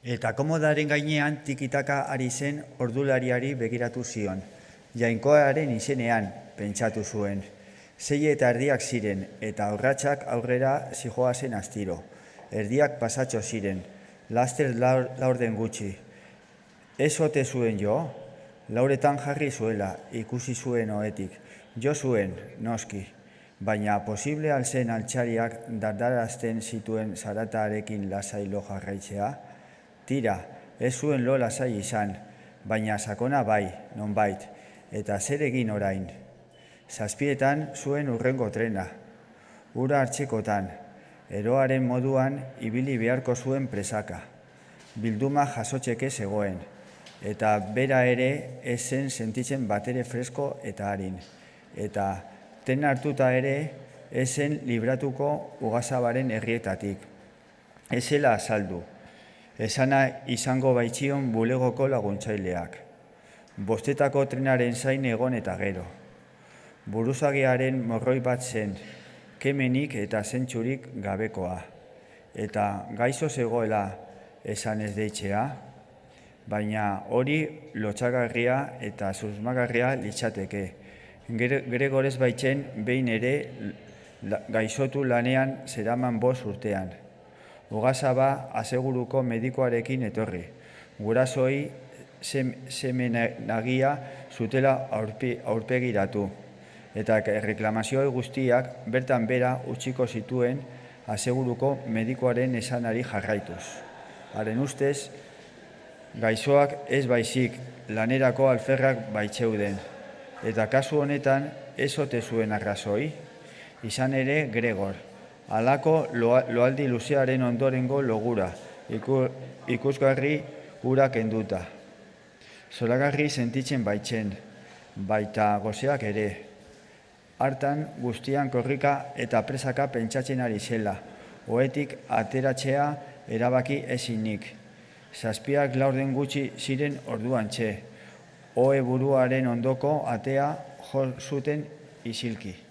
Eta komodaren gainean tikitaka ari zen ordulariari begiratu zion. Jainkoaren izenean, pentsatu zuen. 6:30 ziren, eta urratsak aurrera zihoazen astiro. Erdiak pasatxo ziren, laster laurden gutxi. Ez ote zuen jo? Lauretan jarri zuela, ikusi zuen ohetik. Jo zuen, noski. Baina posible alzen altxariak dardarazten zituen zaratarekin lasai lo jarraitzea? Tira, ez zuen lo lasai izan, baina sakona bai, nonbait, eta zer egin orain. 7:00 zuen hurrengo trena. Ura hartzekotan, eroaren moduan ibili beharko zuen presaka. Bilduma jasotzeke zegoen, eta bera ere ez zen sentitzen batere fresko eta harin. Eta trena hartuta ere ez zen libratuko Ugazabaren herrietatik. Ez zela azaldu. Esana izango baitzion bulegoko laguntzaileak. 5:00 trenaren zain egon eta gero. Buruzagiaren morroi bat zen, kemenik eta zentzurik gabekoa. Eta gaixo zegoela esan ez deitzea, baina hori lotsagarria eta susmagarria litzateke. Gregorez baitzen behin ere gaixotu lanean zeraman 5 urtean. Ugazaba aseguruko medikoarekin etorri. Gurasoi semenagia zutela aurpegiratu. Eta reklamazioi guztiak bertan bera utziko zituen aseguruko medikoaren esanari jarraituz. Haren ustez, gaixoak ez baizik lanerako alferrak baitzeuden. Eta kasu honetan ez ote zuen arrazoi, izan ere Gregor. Halako loaldi luzearen ondorengo logura, ikusgarri ura kenduta. Zoragarri sentitzen baitzen, baita gozeak ere. Hartan guztian korrika eta presaka pentsatzen ari zela, ohetik ateratzea erabaki ezinik. 7:00 gutxi ziren orduantxe, ohe buruaren ondoko atea jo zuten isilki.